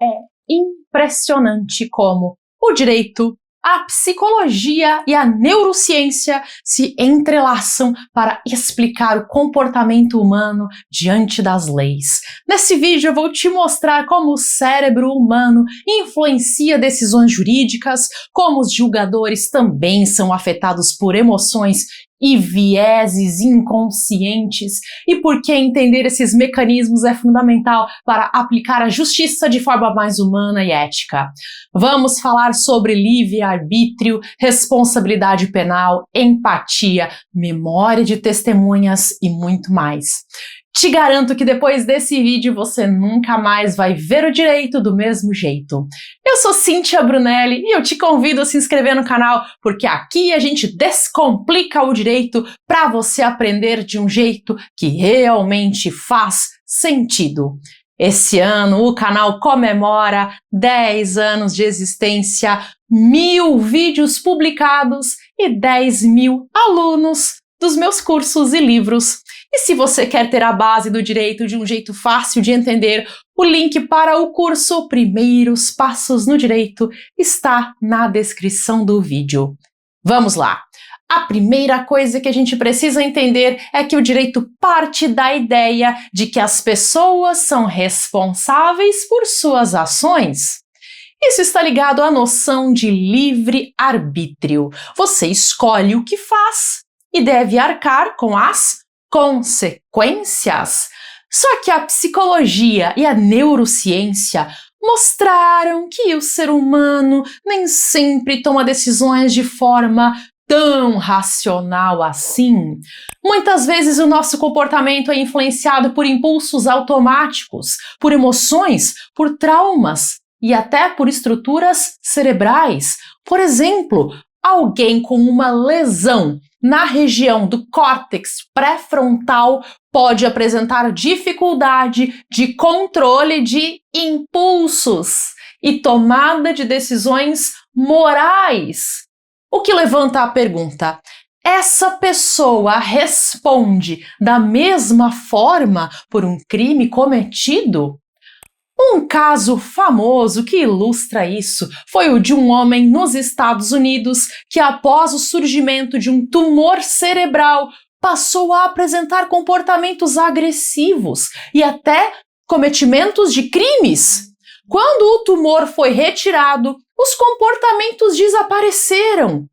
É impressionante como o direito, a psicologia e a neurociência se entrelaçam para explicar o comportamento humano diante das leis. Nesse vídeo eu vou te mostrar como o cérebro humano influencia decisões jurídicas, como os julgadores também são afetados por emoções e vieses inconscientes, e por que entender esses mecanismos é fundamental para aplicar a justiça de forma mais humana e ética. Vamos falar sobre livre-arbítrio, responsabilidade penal, empatia, memória de testemunhas e muito mais. Te garanto que depois desse vídeo você nunca mais vai ver o direito do mesmo jeito. Eu sou Cíntia Brunelli e eu te convido a se inscrever no canal, porque aqui a gente descomplica o direito para você aprender de um jeito que realmente faz sentido. Esse ano o canal comemora 10 anos de existência, 1000 vídeos publicados e 10.000 alunos dos meus cursos e livros. E se você quer ter a base do direito de um jeito fácil de entender, o link para o curso Primeiros Passos no Direito está na descrição do vídeo. Vamos lá! A primeira coisa que a gente precisa entender é que o direito parte da ideia de que as pessoas são responsáveis por suas ações. Isso está ligado à noção de livre-arbítrio. Você escolhe o que faz e deve arcar com as consequências. Só que a psicologia e a neurociência mostraram que o ser humano nem sempre toma decisões de forma tão racional assim. Muitas vezes o nosso comportamento é influenciado por impulsos automáticos, por emoções, por traumas e até por estruturas cerebrais. Por exemplo, alguém com uma lesão na região do córtex pré-frontal pode apresentar dificuldade de controle de impulsos e tomada de decisões morais. O que levanta a pergunta: essa pessoa responde da mesma forma por um crime cometido? Um caso famoso que ilustra isso foi o de um homem nos Estados Unidos que, após o surgimento de um tumor cerebral, passou a apresentar comportamentos agressivos e até cometimentos de crimes. Quando o tumor foi retirado, os comportamentos desapareceram.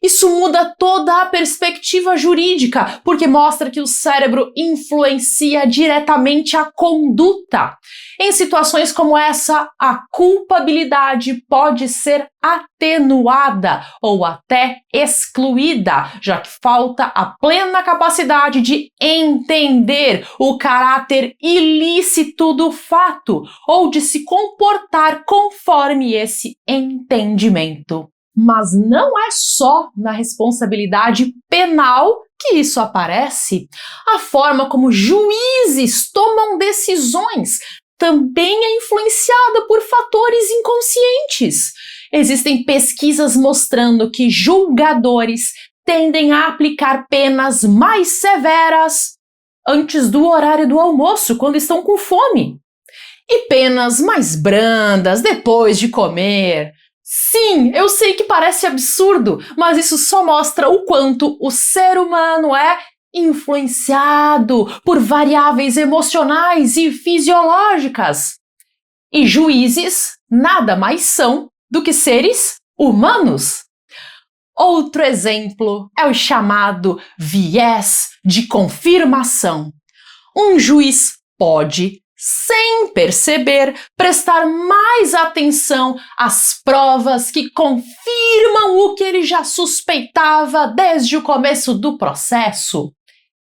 Isso muda toda a perspectiva jurídica, porque mostra que o cérebro influencia diretamente a conduta. Em situações como essa, a culpabilidade pode ser atenuada ou até excluída, já que falta a plena capacidade de entender o caráter ilícito do fato ou de se comportar conforme esse entendimento. Mas não é só na responsabilidade penal que isso aparece. A forma como juízes tomam decisões também é influenciada por fatores inconscientes. Existem pesquisas mostrando que julgadores tendem a aplicar penas mais severas antes do horário do almoço, quando estão com fome, e penas mais brandas depois de comer. Sim, eu sei que parece absurdo, mas isso só mostra o quanto o ser humano é influenciado por variáveis emocionais e fisiológicas. E juízes nada mais são do que seres humanos. Outro exemplo é o chamado viés de confirmação. Um juiz pode, sem perceber, prestar mais atenção às provas que confirmam o que ele já suspeitava desde o começo do processo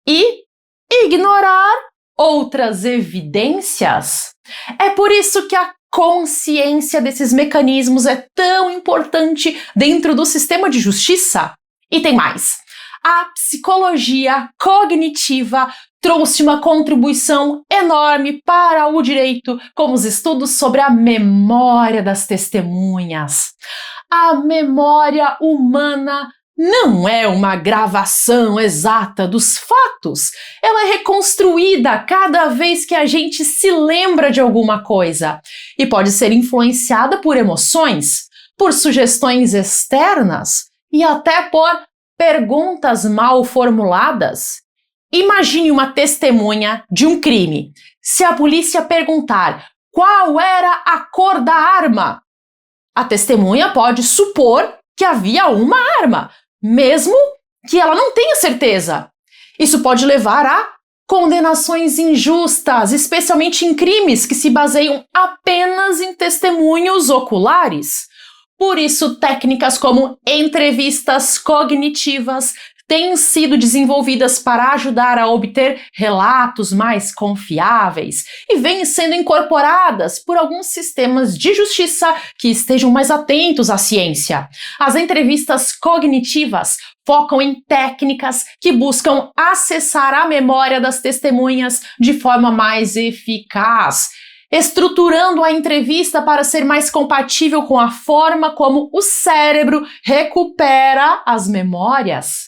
e ignorar outras evidências. É por isso que a consciência desses mecanismos é tão importante dentro do sistema de justiça. E tem mais. A psicologia cognitiva trouxe uma contribuição enorme para o direito, como os estudos sobre a memória das testemunhas. A memória humana não é uma gravação exata dos fatos. Ela é reconstruída cada vez que a gente se lembra de alguma coisa e pode ser influenciada por emoções, por sugestões externas e até por perguntas mal formuladas. Imagine uma testemunha de um crime. Se a polícia perguntar qual era a cor da arma, a testemunha pode supor que havia uma arma, mesmo que ela não tenha certeza. Isso pode levar a condenações injustas, especialmente em crimes que se baseiam apenas em testemunhos oculares. Por isso, técnicas como entrevistas cognitivas têm sido desenvolvidas para ajudar a obter relatos mais confiáveis e vêm sendo incorporadas por alguns sistemas de justiça que estejam mais atentos à ciência. As entrevistas cognitivas focam em técnicas que buscam acessar a memória das testemunhas de forma mais eficaz, estruturando a entrevista para ser mais compatível com a forma como o cérebro recupera as memórias.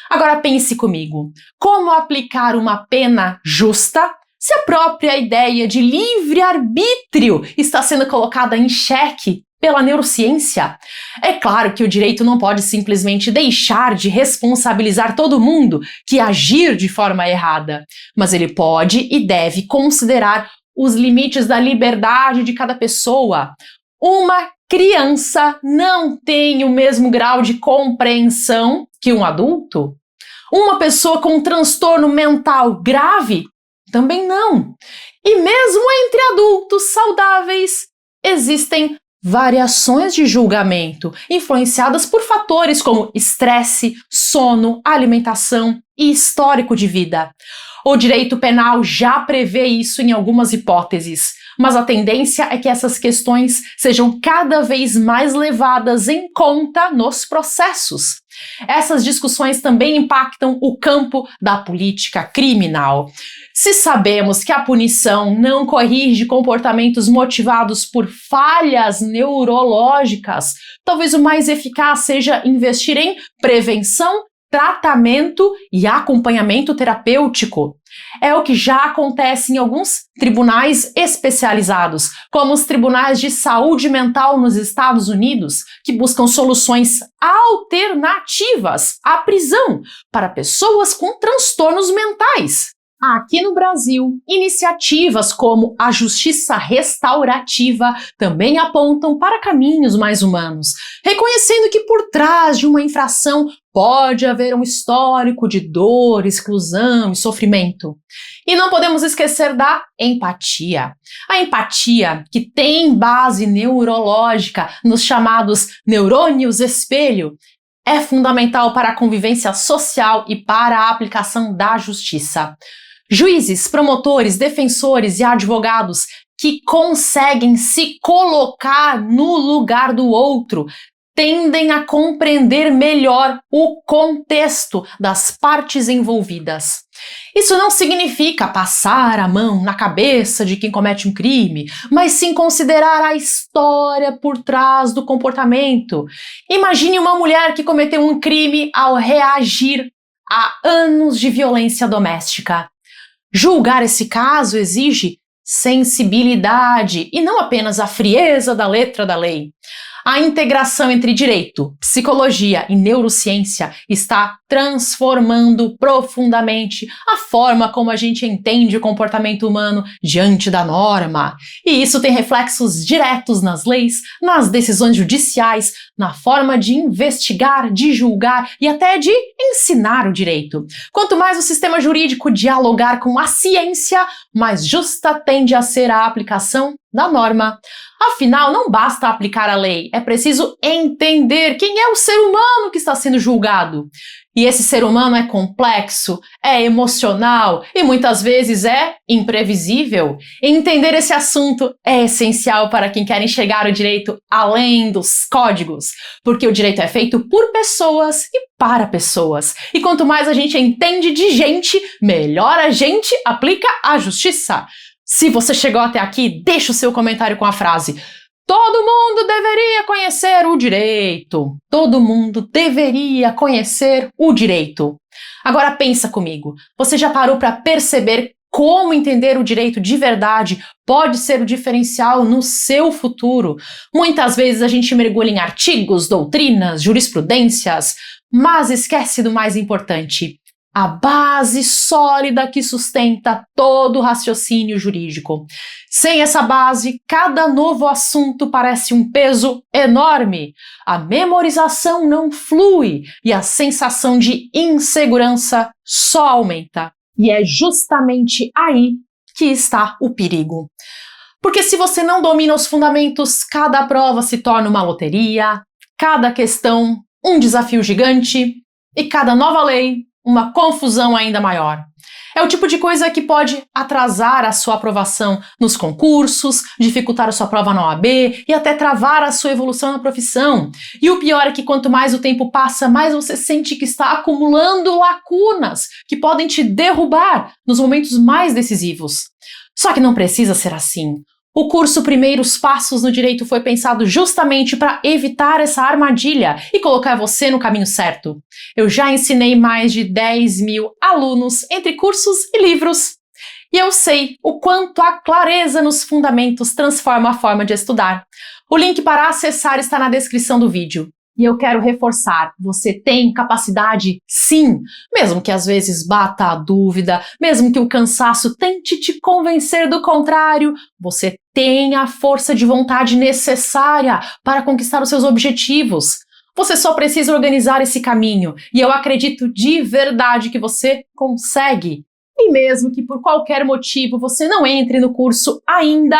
Agora pense comigo, como aplicar uma pena justa se a própria ideia de livre-arbítrio está sendo colocada em xeque pela neurociência? É claro que o direito não pode simplesmente deixar de responsabilizar todo mundo que agir de forma errada, mas ele pode e deve considerar os limites da liberdade de cada pessoa. Uma criança não tem o mesmo grau de compreensão que um adulto. Uma pessoa com um transtorno mental grave também não. E mesmo entre adultos saudáveis, existem variações de julgamento influenciadas por fatores como estresse, sono, alimentação e histórico de vida. O direito penal já prevê isso em algumas hipóteses, mas a tendência é que essas questões sejam cada vez mais levadas em conta nos processos. Essas discussões também impactam o campo da política criminal. Se sabemos que a punição não corrige comportamentos motivados por falhas neurológicas, talvez o mais eficaz seja investir em prevenção, tratamento e acompanhamento terapêutico. É o que já acontece em alguns tribunais especializados, como os tribunais de saúde mental nos Estados Unidos, que buscam soluções alternativas à prisão para pessoas com transtornos mentais. Aqui no Brasil, iniciativas como a Justiça Restaurativa também apontam para caminhos mais humanos, reconhecendo que por trás de uma infração pode haver um histórico de dor, exclusão e sofrimento. E não podemos esquecer da empatia. A empatia, que tem base neurológica nos chamados neurônios espelho, é fundamental para a convivência social e para a aplicação da justiça. Juízes, promotores, defensores e advogados que conseguem se colocar no lugar do outro tendem a compreender melhor o contexto das partes envolvidas. Isso não significa passar a mão na cabeça de quem comete um crime, mas sim considerar a história por trás do comportamento. Imagine uma mulher que cometeu um crime ao reagir a anos de violência doméstica. Julgar esse caso exige sensibilidade e não apenas a frieza da letra da lei. A integração entre direito, psicologia e neurociência está transformando profundamente a forma como a gente entende o comportamento humano diante da norma. E isso tem reflexos diretos nas leis, nas decisões judiciais, na forma de investigar, de julgar e até de ensinar o direito. Quanto mais o sistema jurídico dialogar com a ciência, mais justa tende a ser a aplicação da norma. Afinal, não basta aplicar a lei, é preciso entender quem é o ser humano que está sendo julgado. E esse ser humano é complexo, é emocional e muitas vezes é imprevisível. Entender esse assunto é essencial para quem quer enxergar o direito além dos códigos, porque o direito é feito por pessoas e para pessoas. E quanto mais a gente entende de gente, melhor a gente aplica a justiça. Se você chegou até aqui, deixa o seu comentário com a frase Todo mundo deveria conhecer o direito. Todo mundo deveria conhecer o direito. Agora pensa comigo. Você já parou para perceber como entender o direito de verdade pode ser o diferencial no seu futuro? Muitas vezes a gente mergulha em artigos, doutrinas, jurisprudências, mas esquece do mais importante: a base sólida que sustenta todo o raciocínio jurídico. Sem essa base, cada novo assunto parece um peso enorme. A memorização não flui e a sensação de insegurança só aumenta. E é justamente aí que está o perigo. Porque se você não domina os fundamentos, cada prova se torna uma loteria, cada questão um desafio gigante e cada nova lei uma confusão ainda maior. É o tipo de coisa que pode atrasar a sua aprovação nos concursos, dificultar a sua prova na OAB e até travar a sua evolução na profissão. E o pior é que quanto mais o tempo passa, mais você sente que está acumulando lacunas que podem te derrubar nos momentos mais decisivos. Só que não precisa ser assim. O curso Primeiros Passos no Direito foi pensado justamente para evitar essa armadilha e colocar você no caminho certo. Eu já ensinei mais de 10.000 alunos entre cursos e livros. E eu sei o quanto a clareza nos fundamentos transforma a forma de estudar. O link para acessar está na descrição do vídeo. E eu quero reforçar, você tem capacidade sim, mesmo que às vezes bata a dúvida, mesmo que o cansaço tente te convencer do contrário, você tem a força de vontade necessária para conquistar os seus objetivos. Você só precisa organizar esse caminho e eu acredito de verdade que você consegue. E mesmo que por qualquer motivo você não entre no curso ainda,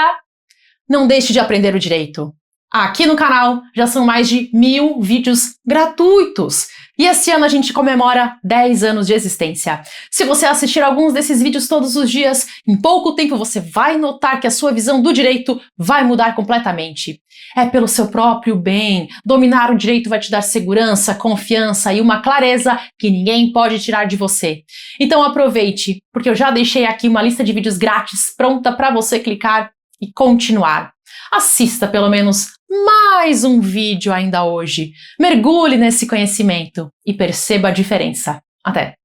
não deixe de aprender o direito. Aqui no canal já são mais de 1.000 vídeos gratuitos e esse ano a gente comemora 10 anos de existência. Se você assistir alguns desses vídeos todos os dias, em pouco tempo você vai notar que a sua visão do direito vai mudar completamente. É pelo seu próprio bem. Dominar o direito vai te dar segurança, confiança e uma clareza que ninguém pode tirar de você. Então aproveite, porque eu já deixei aqui uma lista de vídeos grátis pronta para você clicar e continuar. Assista pelo menos mais um vídeo ainda hoje. Mergulhe nesse conhecimento e perceba a diferença. Até!